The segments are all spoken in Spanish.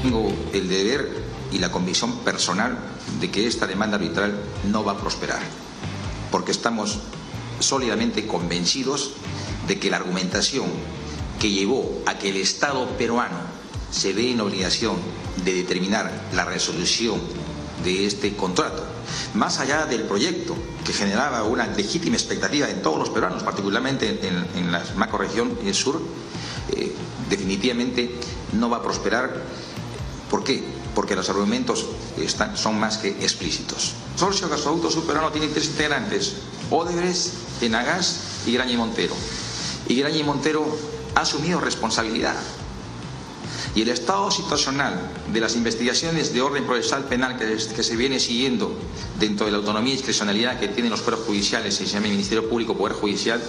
tengo el deber y la convicción personal de que esta demanda arbitral no va a prosperar, porque estamos sólidamente convencidos de que la argumentación que llevó a que el Estado peruano se ve en obligación de determinar la resolución de este contrato, más allá del proyecto que generaba una legítima expectativa en todos los peruanos, particularmente en la macrorregión sur, definitivamente no va a prosperar. ¿Por qué? Porque los argumentos son más que explícitos. El consorcio Gasoducto Sur Peruano tiene 3 integrantes: Odebrecht, Enagás y Graña y Montero. Y Graña y Montero ha asumido responsabilidad. Y el estado situacional de las investigaciones de orden procesal penal que se viene siguiendo dentro de la autonomía y discrecionalidad que tienen los poderes judiciales, y se llama Ministerio Público, Poder Judicial,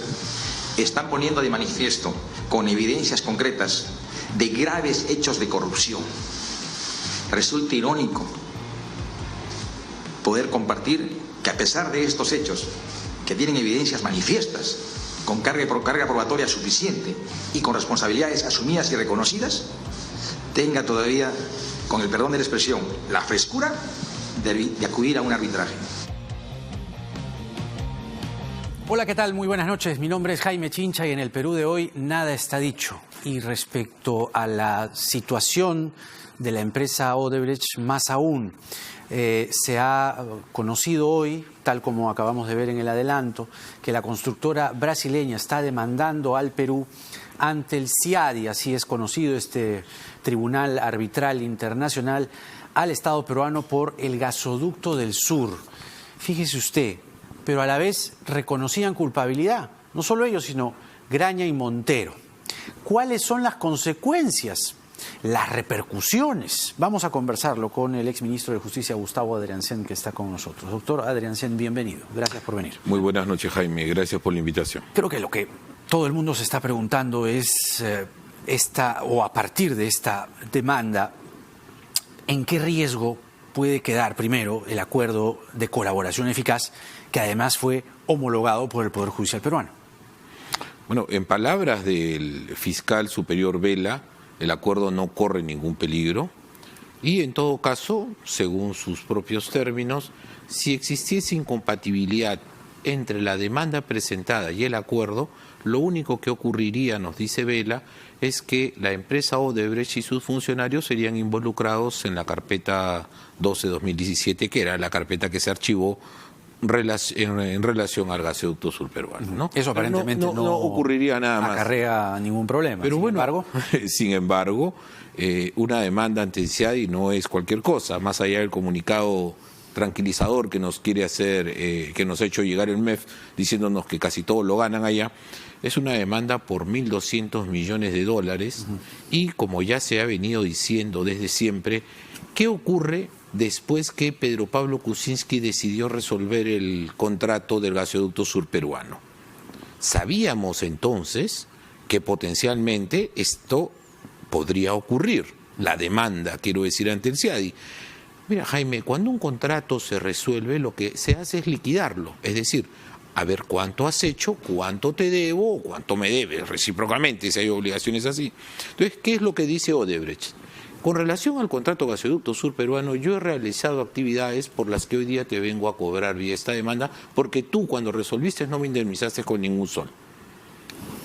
están poniendo de manifiesto con evidencias concretas de graves hechos de corrupción. Resulta irónico poder compartir que, a pesar de estos hechos, que tienen evidencias manifiestas, con carga probatoria suficiente y con responsabilidades asumidas y reconocidas, tenga todavía, con el perdón de la expresión, la frescura de acudir a un arbitraje. Hola, ¿qué tal? Muy buenas noches. Mi nombre es Jaime Chincha y en el Perú de hoy nada está dicho. Y respecto a la situación de la empresa Odebrecht, más aún, se ha conocido hoy, tal como acabamos de ver en el adelanto, que la constructora brasileña está demandando al Perú ante el CIADI, así es conocido este Tribunal Arbitral Internacional, al Estado peruano por el gasoducto del sur. Fíjese usted, pero a la vez reconocían culpabilidad, no solo ellos, sino Graña y Montero. ¿Cuáles son las consecuencias, las repercusiones? Vamos a conversarlo con el exministro de Justicia, Gustavo Adriancén, que está con nosotros. Doctor Adriancén, bienvenido. Gracias por venir. Muy buenas noches, Jaime. Gracias por la invitación. Creo que lo que todo el mundo se está preguntando es a partir de esta demanda, ¿en qué riesgo puede quedar primero el acuerdo de colaboración eficaz, que además fue homologado por el Poder Judicial peruano? Bueno, en palabras del fiscal superior Vela, el acuerdo no corre ningún peligro y, en todo caso, según sus propios términos, si existiese incompatibilidad entre la demanda presentada y el acuerdo, lo único que ocurriría, nos dice Vela, es que la empresa Odebrecht y sus funcionarios serían involucrados en la carpeta 12-2017, que era la carpeta que se archivó en relación al gasoducto sur peruano, ¿no? Eso aparentemente no ocurriría nada más. Acarrea ningún problema. Pero sin embargo, una demanda ante el CIADI no es cualquier cosa, más allá del comunicado tranquilizador que nos quiere hacer, que nos ha hecho llegar el MEF diciéndonos que casi todo lo ganan allá. Es una demanda por 1.200 millones de dólares y, como ya se ha venido diciendo desde siempre, ¿qué ocurre después que Pedro Pablo Kuczynski decidió resolver el contrato del gasoducto sur peruano? Sabíamos entonces que potencialmente esto podría ocurrir, la demanda, quiero decir, ante el CIADI. Mira, Jaime, cuando un contrato se resuelve, lo que se hace es liquidarlo, es decir, a ver cuánto has hecho, cuánto te debo o cuánto me debes, recíprocamente, si hay obligaciones así. Entonces, ¿qué es lo que dice Odebrecht? Con relación al contrato gasoducto sur peruano, yo he realizado actividades por las que hoy día te vengo a cobrar vía esta demanda, porque tú, cuando resolviste, no me indemnizaste con ningún sol.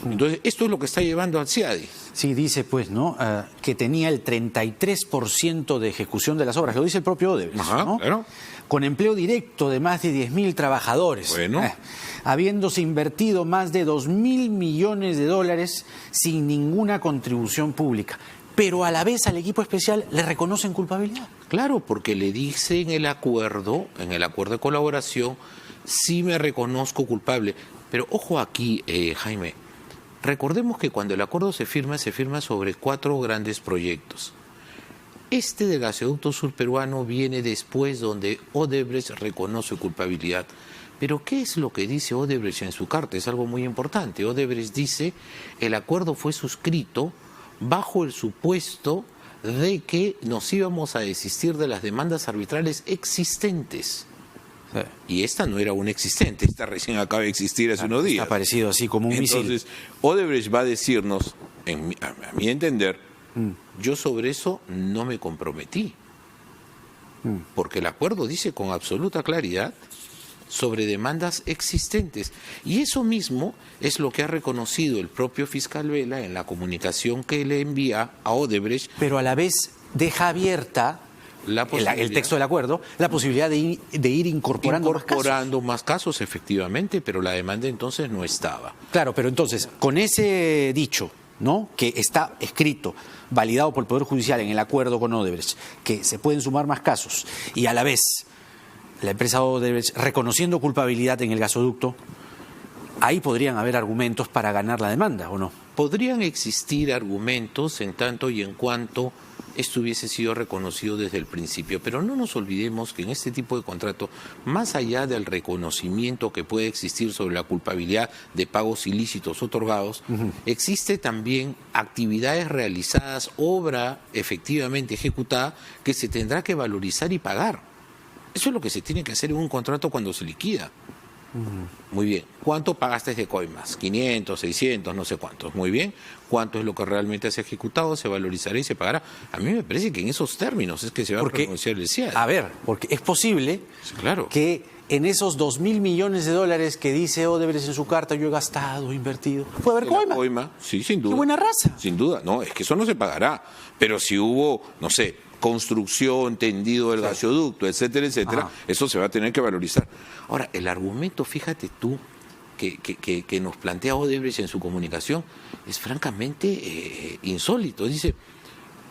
Entonces, esto es lo que está llevando al CIADI. Sí, dice pues, ¿no? Que tenía el 33% de ejecución de las obras, lo dice el propio Odebrecht, ¿no? Claro. Con empleo directo de más de 10.000 trabajadores. Bueno. Habiéndose invertido más de 2.000 millones de dólares sin ninguna contribución pública. Pero a la vez al equipo especial le reconocen culpabilidad. Claro, porque le dice en el acuerdo de colaboración, sí me reconozco culpable. Pero ojo aquí, Jaime, recordemos que cuando el acuerdo se firma sobre 4 grandes proyectos. Este del gasoducto sur peruano viene después, donde Odebrecht reconoce culpabilidad. Pero ¿qué es lo que dice Odebrecht en su carta? Es algo muy importante. Odebrecht dice, el acuerdo fue suscrito bajo el supuesto de que nos íbamos a desistir de las demandas arbitrales existentes. Y esta no era una existente, esta recién acaba de existir hace unos días. Está parecido así como un misil. Entonces, Odebrecht va a decirnos, a mi entender, Yo sobre eso no me comprometí, porque el acuerdo dice con absoluta claridad sobre demandas existentes. Y eso mismo es lo que ha reconocido el propio fiscal Vela en la comunicación que le envía a Odebrecht. Pero a la vez deja abierta el texto del acuerdo, la posibilidad de ir incorporando más casos, efectivamente, pero la demanda entonces no estaba. Claro, pero entonces, con ese dicho, ¿no?, que está escrito, validado por el Poder Judicial en el acuerdo con Odebrecht, que se pueden sumar más casos, y a la vez la empresa Odebrecht reconociendo culpabilidad en el gasoducto, ahí podrían haber argumentos para ganar la demanda, ¿o no? Podrían existir argumentos en tanto y en cuanto esto hubiese sido reconocido desde el principio, pero no nos olvidemos que en este tipo de contrato, más allá del reconocimiento que puede existir sobre la culpabilidad de pagos ilícitos otorgados, existe también actividades realizadas, obra efectivamente ejecutada, que se tendrá que valorizar y pagar. Eso es lo que se tiene que hacer en un contrato cuando se liquida. Muy bien. ¿Cuánto pagaste de coimas? 500, 600, no sé cuántos. Muy bien. ¿Cuánto es lo que realmente has ejecutado? Se valorizará y se pagará. A mí me parece que en esos términos es que se va a pronunciar el CIADI. A ver, porque es posible que en esos 2.000 millones de dólares que dice Odebrecht en su carta, yo he gastado, invertido, puede haber coima. Coima, sí, sin duda. Qué buena raza. Sin duda. No, es que eso no se pagará. Pero si hubo, no sé, construcción, tendido del gasoducto, etcétera, etcétera, eso se va a tener que valorizar. Ahora, el argumento, fíjate tú, que nos plantea Odebrecht en su comunicación es francamente insólito. Dice,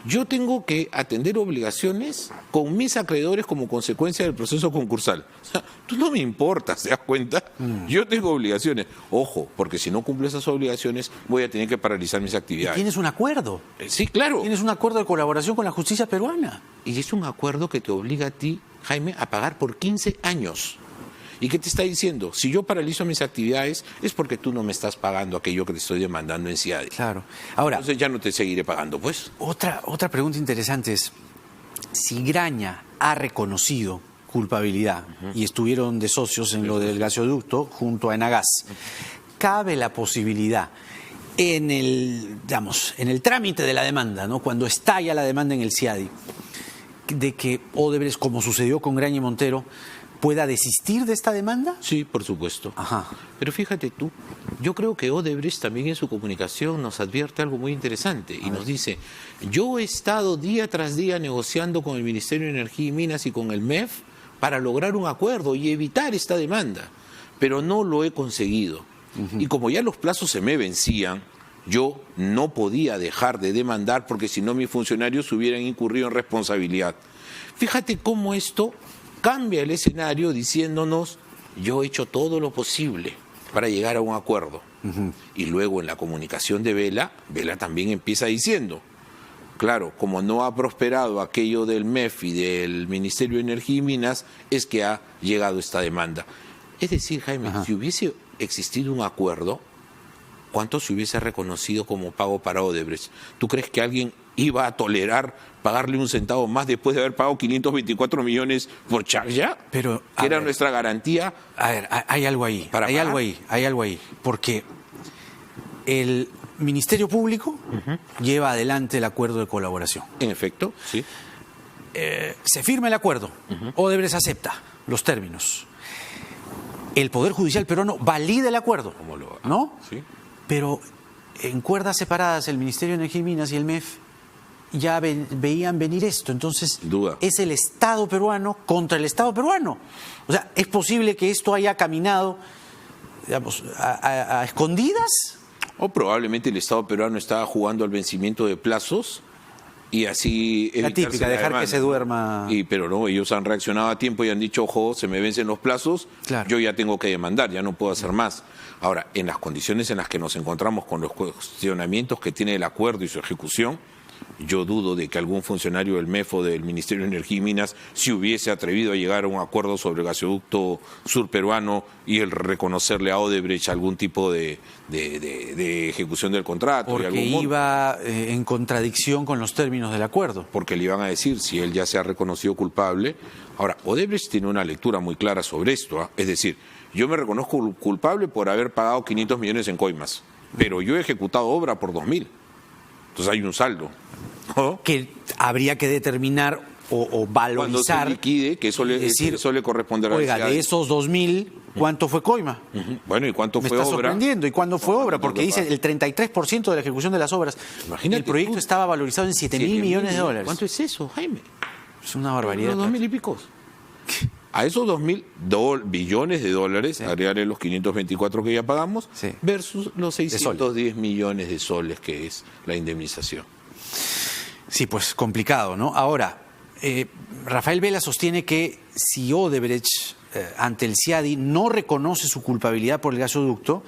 yo tengo que atender obligaciones con mis acreedores como consecuencia del proceso concursal. O sea, tú no me importas, ¿te das cuenta? Yo tengo obligaciones. Ojo, porque si no cumplo esas obligaciones voy a tener que paralizar mis actividades. ¿Y tienes un acuerdo? Sí, claro. Tienes un acuerdo de colaboración con la justicia peruana. Y es un acuerdo que te obliga a ti, Jaime, a pagar por 15 años. ¿Y qué te está diciendo? Si yo paralizo mis actividades es porque tú no me estás pagando aquello que te estoy demandando en CIADI. Claro. Ahora, entonces ya no te seguiré pagando, pues. Otra pregunta interesante es, si Graña ha reconocido culpabilidad y estuvieron de socios en lo del gasoducto junto a Enagás, ¿cabe la posibilidad en el trámite de la demanda, ¿no?, cuando estalla la demanda en el CIADI, de que Odebrecht, como sucedió con Graña y Montero, pueda desistir de esta demanda? Sí, por supuesto. Ajá. Pero fíjate tú, yo creo que Odebrecht también en su comunicación nos advierte algo muy interesante y nos dice, yo he estado día tras día negociando con el Ministerio de Energía y Minas y con el MEF para lograr un acuerdo y evitar esta demanda, pero no lo he conseguido. Y como ya los plazos se me vencían, yo no podía dejar de demandar porque si no mis funcionarios hubieran incurrido en responsabilidad. Fíjate cómo esto cambia el escenario diciéndonos, yo he hecho todo lo posible para llegar a un acuerdo. Y luego en la comunicación de Vela también empieza diciendo, claro, como no ha prosperado aquello del MEF y del Ministerio de Energía y Minas, es que ha llegado esta demanda. Es decir, Jaime, si hubiese existido un acuerdo, ¿cuánto se hubiese reconocido como pago para Odebrecht? ¿Tú crees que alguien iba a tolerar pagarle un centavo más después de haber pagado 524 millones por Charja? Pero, que era nuestra garantía. A ver, hay algo ahí, hay algo ahí, porque el Ministerio Público lleva adelante el acuerdo de colaboración. En efecto, sí. Se firma el acuerdo, Odebrecht acepta los términos. El Poder Judicial peruano valida el acuerdo, ¿no? Sí. Pero en cuerdas separadas el Ministerio de Energía y Minas y el MEF ya veían venir esto. Entonces, es el Estado peruano contra el Estado peruano. O sea, ¿es posible que esto haya caminado, digamos, a escondidas? O probablemente el Estado peruano estaba jugando al vencimiento de plazos y así... La típica, dejar que se duerma. Pero no, ellos han reaccionado a tiempo y han dicho, ojo, se me vencen los plazos, yo ya tengo que demandar, ya no puedo hacer más. Ahora, en las condiciones en las que nos encontramos con los cuestionamientos que tiene el acuerdo y su ejecución, yo dudo de que algún funcionario del MEF o del Ministerio de Energía y Minas se hubiese atrevido a llegar a un acuerdo sobre el gasoducto surperuano y el reconocerle a Odebrecht algún tipo de ejecución del contrato. Porque iba en contradicción con los términos del acuerdo. Porque le iban a decir, si él ya se ha reconocido culpable. Ahora, Odebrecht tiene una lectura muy clara sobre esto, es decir, yo me reconozco culpable por haber pagado 500 millones en coimas, pero yo he ejecutado obra por 2.000. Entonces hay un saldo, ¿no? Que habría que determinar o valorizar. Cuando se liquide, que eso le corresponderá. Oiga, de esos 2.000, ¿cuánto fue coima? Bueno, ¿y cuánto Me fue está obra? sorprendiendo. ¿Y cuándo fue obra? Porque dice el 33% de la ejecución de las obras. Imagínate El proyecto tú. estaba valorizado en 7.000 millones de dólares. ¿Cuánto es eso, Jaime? Es una barbaridad. Los 2.000 y pico. A esos 2.000 billones de dólares, agregarle los 524 que ya pagamos, Sí. versus los 610 millones de soles que es la indemnización. Sí, pues complicado, ¿no? Ahora, Rafael Vela sostiene que si Odebrecht ante el CIADI no reconoce su culpabilidad por el gasoducto,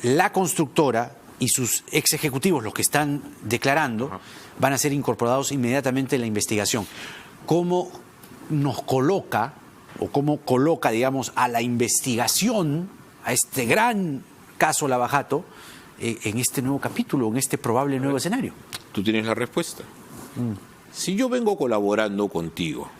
la constructora y sus ex ejecutivos, los que están declarando, van a ser incorporados inmediatamente en la investigación. ¿Cómo nos coloca, o cómo coloca, digamos, a la investigación, a este gran caso Lava Jato, en este nuevo capítulo, en este probable nuevo escenario? Tú tienes la respuesta. Si yo vengo colaborando contigo,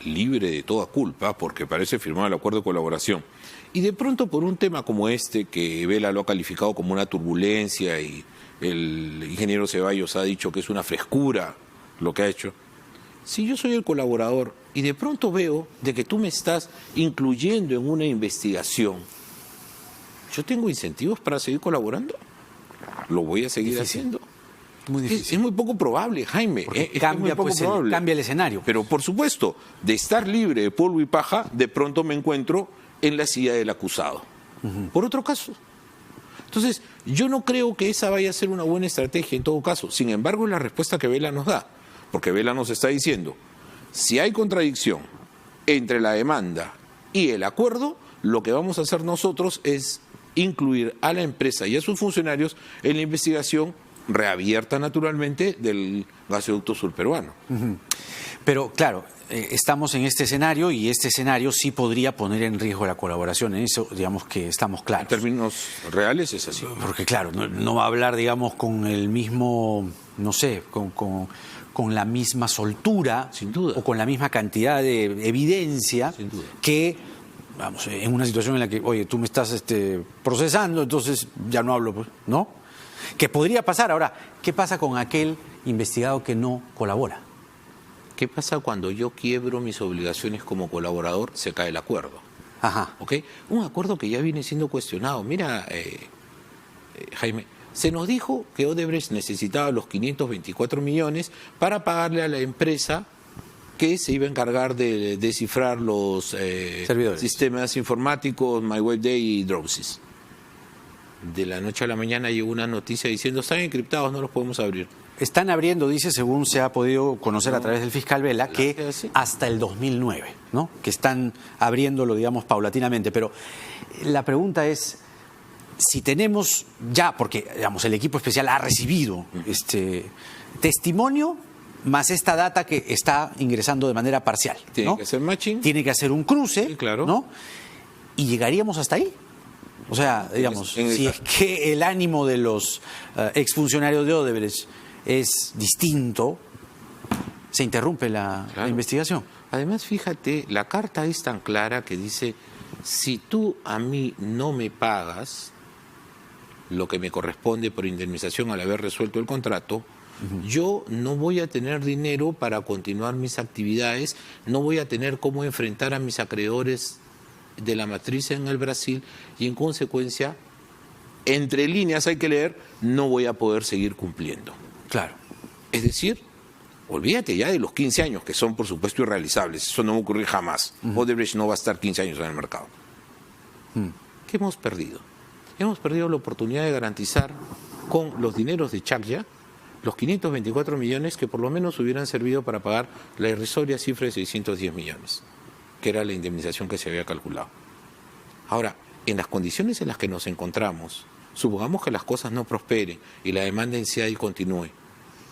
libre de toda culpa, porque parece firmar el acuerdo de colaboración, y de pronto por un tema como este, que Vela lo ha calificado como una turbulencia y el ingeniero Ceballos ha dicho que es una frescura lo que ha hecho, si yo soy el colaborador y de pronto veo de que tú me estás incluyendo en una investigación, ¿yo tengo incentivos para seguir colaborando? ¿Lo voy a seguir haciendo? Muy difícil. Es muy poco probable, Jaime. Porque Es cambia, muy poco pues, probable. cambia el escenario. Pero por supuesto, de estar libre de polvo y paja, de pronto me encuentro en la silla del acusado. Por otro caso. Entonces, yo no creo que esa vaya a ser una buena estrategia en todo caso. Sin embargo, es la respuesta que Vela nos da. Porque Vela nos está diciendo, si hay contradicción entre la demanda y el acuerdo, lo que vamos a hacer nosotros es incluir a la empresa y a sus funcionarios en la investigación reabierta naturalmente del gasoducto surperuano. Pero claro, estamos en este escenario y este escenario sí podría poner en riesgo la colaboración. En eso, digamos que estamos En claros. términos reales es así. Porque claro, no va a hablar, digamos, con el mismo, no sé, con la misma soltura, Sin duda. o con la misma cantidad de evidencia Sin duda. que, vamos, en una situación en la que, oye, tú me estás procesando, entonces ya no hablo, pues, ¿no? ¿Qué podría pasar? Ahora, ¿qué pasa con aquel investigado que no colabora? ¿Qué pasa cuando yo quiebro mis obligaciones como colaborador? Se cae el acuerdo. Ajá. ¿Ok? Un acuerdo que ya viene siendo cuestionado. Mira, Jaime, se nos dijo que Odebrecht necesitaba los 524 millones para pagarle a la empresa que se iba a encargar de descifrar los Servidores. sistemas informáticos, MyWebDay y Drowsys. De la noche a la mañana llegó una noticia diciendo están encriptados, no los podemos abrir. Están abriendo, dice, según se ha podido conocer a través del fiscal Vela, que sí. hasta el 2009, ¿no? Que están abriéndolo, digamos, paulatinamente. Pero la pregunta es, si tenemos ya, porque, digamos, el equipo especial ha recibido testimonio más esta data que está ingresando de manera parcial, Tiene ¿no? que hacer matching. Tiene que hacer un cruce, Sí, claro. ¿no? Y llegaríamos hasta ahí. O sea, digamos, si es que el ánimo de los exfuncionarios de Odebrecht es distinto, se interrumpe la investigación. Además, fíjate, la carta es tan clara que dice, si tú a mí no me pagas lo que me corresponde por indemnización al haber resuelto el contrato, yo no voy a tener dinero para continuar mis actividades, no voy a tener cómo enfrentar a mis acreedores de la matriz en el Brasil y en consecuencia, entre líneas hay que leer, no voy a poder seguir cumpliendo. Claro. Es decir, olvídate ya de los 15 años, que son por supuesto irrealizables, eso no va a ocurrir jamás. Odebrecht no va a estar 15 años en el mercado. ¿Qué hemos perdido? Hemos perdido la oportunidad de garantizar con los dineros de Chakya los 524 millones que por lo menos hubieran servido para pagar la irrisoria cifra de 610 millones, que era la indemnización que se había calculado. Ahora, en las condiciones en las que nos encontramos, supongamos que las cosas no prosperen y la demanda en CIADI continúe,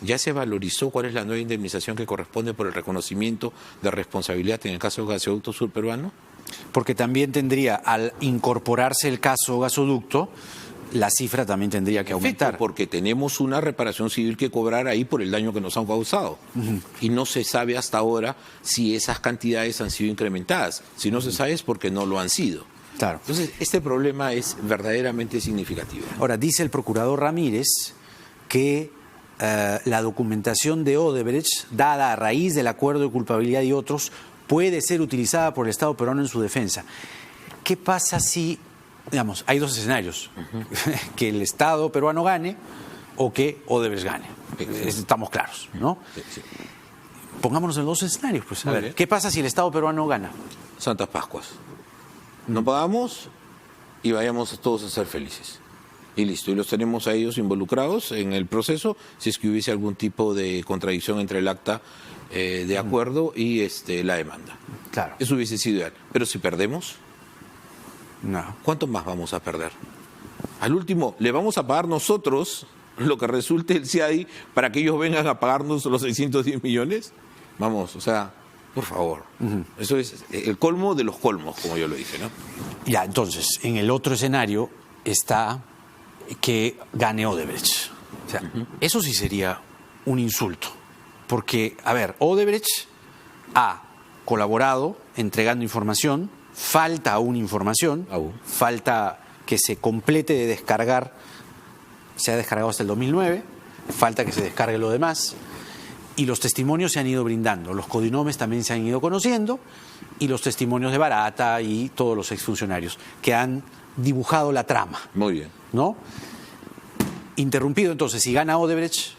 ¿ya se valorizó cuál es la nueva indemnización que corresponde por el reconocimiento de responsabilidad en el caso del gasoducto surperuano? Porque también tendría, al incorporarse el caso gasoducto, la cifra también tendría que aumentar. Porque tenemos una reparación civil que cobrar ahí por el daño que nos han causado. Y no se sabe hasta ahora si esas cantidades han sido incrementadas. Si no se sabe es porque no lo han sido. Claro. Entonces, este problema es verdaderamente significativo. Ahora, dice el procurador Ramírez que la documentación de Odebrecht, dada a raíz del acuerdo de culpabilidad y otros, puede ser utilizada por el Estado peruano en su defensa. ¿Qué pasa si, digamos, hay dos escenarios, que el Estado peruano gane o que Odebrecht gane? Estamos claros, ¿no? Pongámonos en los dos escenarios, pues. A ver, ¿qué pasa si el Estado peruano gana? Santas Pascuas. No pagamos y vayamos todos a ser felices. Y listo, y los tenemos a ellos involucrados en el proceso si es que hubiese algún tipo de contradicción entre el acta de acuerdo y la demanda. Claro. Eso hubiese sido ideal. Pero si perdemos, No. ¿cuánto más vamos a perder? Al último, ¿le vamos a pagar nosotros lo que resulte el CIADI para que ellos vengan a pagarnos los 610 millones? Vamos, o sea, por favor. Eso es el colmo de los colmos, como yo lo dije, ¿no? Ya, entonces, en el otro escenario está que gane Odebrecht. O sea, eso sí sería un insulto. Porque, a ver, Odebrecht ha colaborado entregando información, falta aún información, falta que se complete de descargar, se ha descargado hasta el 2009, falta que se descargue lo demás, y los testimonios se han ido brindando, los codinomes también se han ido conociendo, y los testimonios de Barata y todos los exfuncionarios que han dibujado la trama. Muy bien. ¿No? Interrumpido entonces, si gana Odebrecht,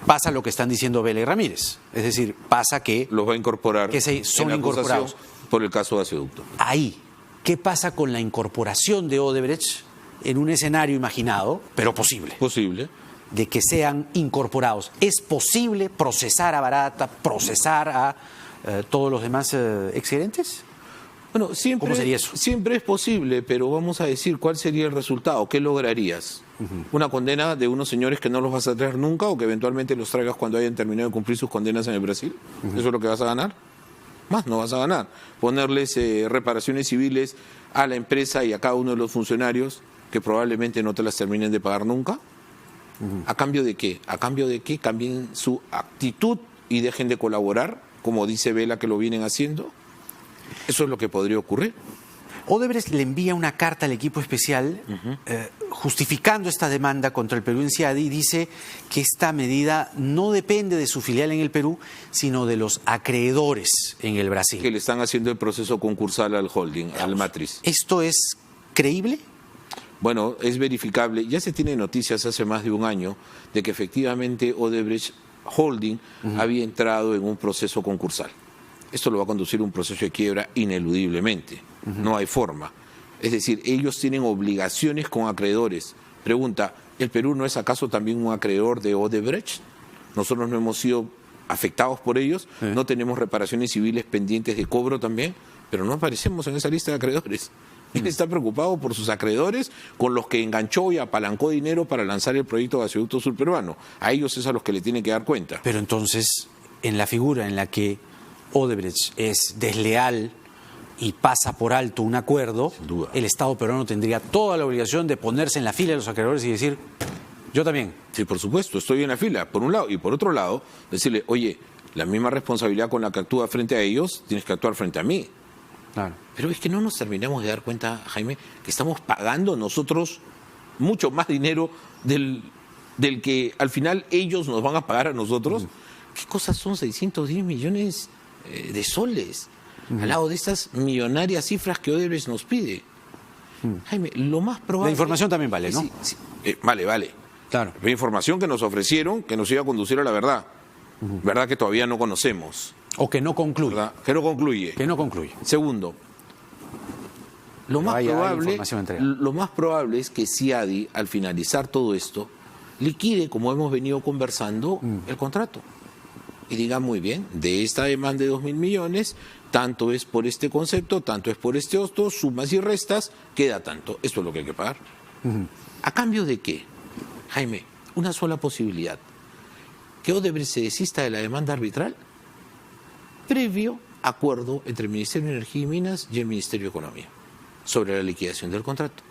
pasa lo que están diciendo Vela y Ramírez. Es decir, pasa que los va a incorporar que son en la incorporados por el caso de Gasoducto. Ahí, ¿qué pasa con la incorporación de Odebrecht en un escenario imaginado, pero posible? Posible. De que sean incorporados. ¿Es posible procesar a Barata, procesar a todos los demás exgerentes? Bueno, siempre, ¿Cómo sería eso? Siempre es posible, pero vamos a decir cuál sería el resultado, qué lograrías. Una condena de unos señores que no los vas a traer nunca o que eventualmente los traigas cuando hayan terminado de cumplir sus condenas en el Brasil. ¿Eso es lo que vas a ganar? Más no vas a ganar. Ponerles reparaciones civiles a la empresa y a cada uno de los funcionarios que probablemente no te las terminen de pagar nunca. ¿A cambio de qué? ¿A cambio de que cambien su actitud y dejen de colaborar, como dice Vela que lo vienen haciendo? Eso es lo que podría ocurrir. Odebrecht le envía una carta al equipo especial justificando esta demanda contra el Perú en CIADI y dice que esta medida no depende de su filial en el Perú, sino de los acreedores en el Brasil. Que le están haciendo el proceso concursal al holding, al matriz. ¿Esto es creíble? Bueno, es verificable. Ya se tiene noticias hace más de un año de que efectivamente Odebrecht Holding había entrado en un proceso concursal. Esto lo va a conducir a un proceso de quiebra ineludiblemente. No hay forma. Es decir, ellos tienen obligaciones con acreedores. Pregunta, ¿el Perú no es acaso también un acreedor de Odebrecht? Nosotros no hemos sido afectados por ellos, no tenemos reparaciones civiles pendientes de cobro también, pero no aparecemos en esa lista de acreedores. Él está preocupado por sus acreedores con los que enganchó y apalancó dinero para lanzar el proyecto de Gasoducto Surperuano. A ellos es a los que le tiene que dar cuenta. Pero entonces, en la figura en la que Odebrecht es desleal y pasa por alto un acuerdo, sin duda, el Estado peruano tendría toda la obligación de ponerse en la fila de los acreedores y decir, yo también. Sí, por supuesto, estoy en la fila, por un lado, y por otro lado, decirle, oye, la misma responsabilidad con la que actúa frente a ellos, tienes que actuar frente a mí. Claro. Pero es que no nos terminamos de dar cuenta, Jaime, que estamos pagando nosotros mucho más dinero del que al final ellos nos van a pagar a nosotros. ¿Qué cosas son 610 millones de soles al lado de estas millonarias cifras que Odebrecht nos pide? Jaime, lo más probable... La información también vale, ¿no? Sí. Vale. Claro. La información que nos ofrecieron que nos iba a conducir a la verdad. Verdad que todavía no conocemos. O que no concluye. ¿Verdad? Que no concluye. Que no concluye. Segundo, lo más probable es que CIADI, al finalizar todo esto, liquide, como hemos venido conversando, el contrato. Y diga, muy bien, de esta demanda de 2.000 millones, tanto es por este concepto, tanto es por este otro, sumas y restas, queda tanto. Esto es lo que hay que pagar. ¿A cambio de qué? Jaime, una sola posibilidad. Que Odebrecht se desista de la demanda arbitral previo acuerdo entre el Ministerio de Energía y Minas y el Ministerio de Economía sobre la liquidación del contrato.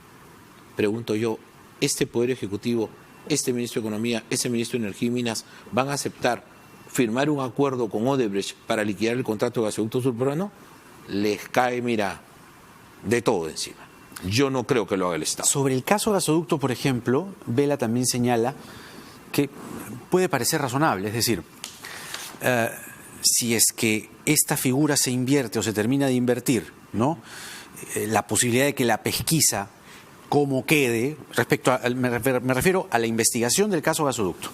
Pregunto yo, ¿este Poder Ejecutivo, este Ministro de Economía, este Ministro de Energía y Minas van a aceptar firmar un acuerdo con Odebrecht para liquidar el contrato de Gasoducto Surperuano? Les cae, mira, de todo encima. Yo no creo que lo haga el Estado. Sobre el caso Gasoducto, por ejemplo, Vela también señala que puede parecer razonable, es decir, si es que esta figura se invierte o se termina de invertir, ¿no? La posibilidad de que la pesquisa, cómo quede, me refiero a la investigación del caso gasoducto.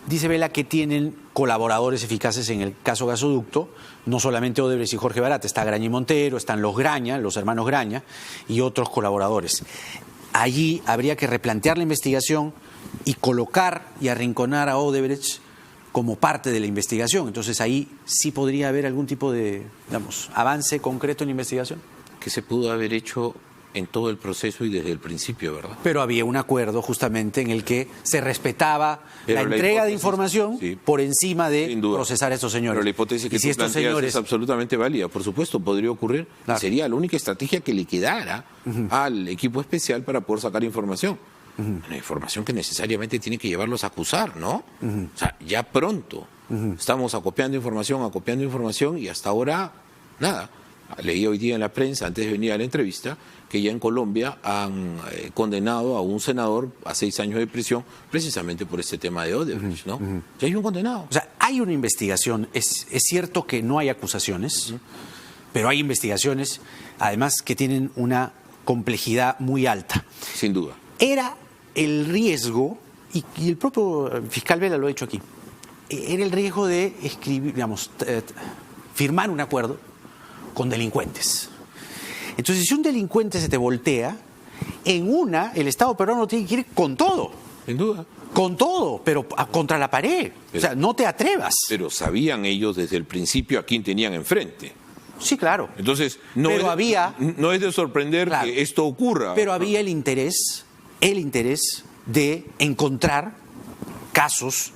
Dice Vela que tienen colaboradores eficaces en el caso gasoducto, no solamente Odebrecht y Jorge Barat, está Graña y Montero, están los Graña, los hermanos Graña y otros colaboradores. Allí habría que replantear la investigación y colocar y arrinconar a Odebrecht como parte de la investigación. Entonces ahí sí podría haber algún tipo de, digamos, avance concreto en la investigación. Que se pudo haber hecho en todo el proceso y desde el principio, ¿verdad? Pero había un acuerdo justamente en el que se respetaba la entrega de información por encima de procesar a estos señores. Pero la hipótesis que tú planteas es absolutamente válida. Por supuesto, podría ocurrir. Claro. Sería la única estrategia que le quedara al equipo especial para poder sacar información. Una información que necesariamente tiene que llevarlos a acusar, ¿no? O sea, ya pronto estamos acopiando información y hasta ahora nada. Leí hoy día en la prensa, antes de venir a la entrevista, que ya en Colombia han condenado a un senador a 6 años de prisión precisamente por este tema de Odebrecht, ¿no? Ya hay un condenado. O sea, hay una investigación. Es cierto que no hay acusaciones, pero hay investigaciones, además, que tienen una complejidad muy alta. Sin duda. Era el riesgo, y el propio fiscal Vela lo ha dicho aquí, era el riesgo de escribir, digamos, firmar un acuerdo con delincuentes. Entonces, si un delincuente se te voltea, el Estado peruano tiene que ir con todo. Sin duda. Con todo, pero contra la pared. O sea, no te atrevas. Pero sabían ellos desde el principio a quién tenían enfrente. Sí, claro. Entonces, no es de sorprender que esto ocurra. Pero había el interés de encontrar casos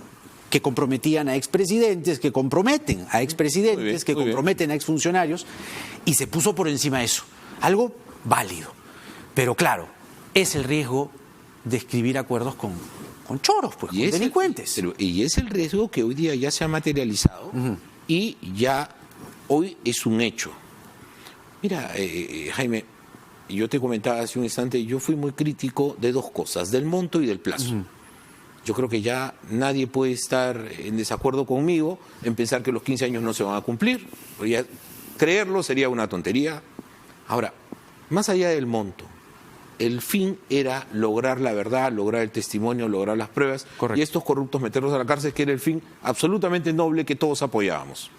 que comprometían a expresidentes, que comprometen a expresidentes, que comprometen a exfuncionarios, y se puso por encima de eso. Algo válido. Pero claro, es el riesgo de escribir acuerdos con choros, pues, con delincuentes. Y es el riesgo que hoy día ya se ha materializado y ya hoy es un hecho. Mira, Jaime, yo te comentaba hace un instante, yo fui muy crítico de dos cosas, del monto y del plazo. Yo creo que ya nadie puede estar en desacuerdo conmigo en pensar que los 15 años no se van a cumplir. Ya creerlo sería una tontería. Ahora, más allá del monto, el fin era lograr la verdad, lograr el testimonio, lograr las pruebas. Correcto. Y estos corruptos meterlos a la cárcel, que era el fin absolutamente noble que todos apoyábamos.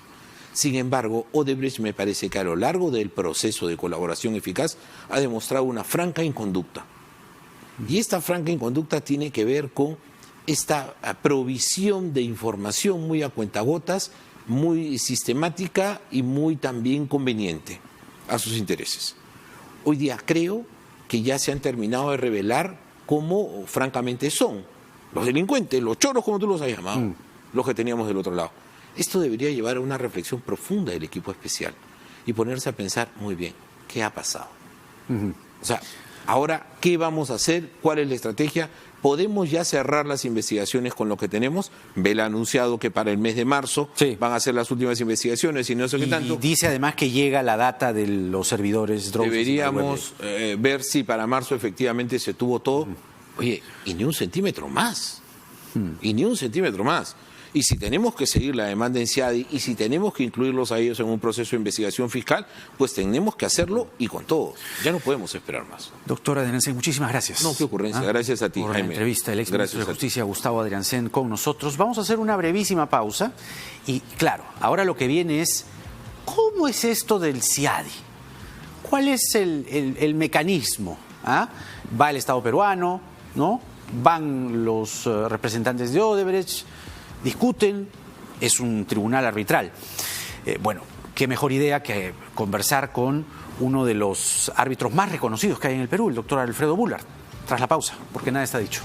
Sin embargo, Odebrecht me parece que a lo largo del proceso de colaboración eficaz ha demostrado una franca inconducta. Y esta franca inconducta tiene que ver con esta provisión de información muy a cuentagotas, muy sistemática y muy también conveniente a sus intereses. Hoy día creo que ya se han terminado de revelar cómo francamente son los delincuentes, los choros, como tú los has llamado, los que teníamos del otro lado. Esto debería llevar a una reflexión profunda del equipo especial y ponerse a pensar, muy bien, ¿qué ha pasado? O sea, ahora, ¿qué vamos a hacer? ¿Cuál es la estrategia? ¿Podemos ya cerrar las investigaciones con lo que tenemos? Vela ha anunciado que para el mes de marzo van a hacer las últimas investigaciones y no sé qué tanto. Y dice además que llega la data de los servidores Drones. Deberíamos ver si para marzo efectivamente se tuvo todo. Oye, y ni un centímetro más. Y ni un centímetro más. Y si tenemos que seguir la demanda en CIADI y si tenemos que incluirlos a ellos en un proceso de investigación fiscal, pues tenemos que hacerlo y con todo. Ya no podemos esperar más. Doctor Adriancén, muchísimas gracias. No, qué ocurrencia. Gracias a ti, por Jaime. La entrevista, el exministro de Justicia, Gustavo Adriancén, con nosotros. Vamos a hacer una brevísima pausa. Y claro, ahora lo que viene es, ¿cómo es esto del CIADI? ¿Cuál es el mecanismo? Va el Estado peruano, ¿no? Van los representantes de Odebrecht, discuten, es un tribunal arbitral. Bueno, qué mejor idea que conversar con uno de los árbitros más reconocidos que hay en el Perú, el doctor Alfredo Bullard, tras la pausa, porque nada está dicho.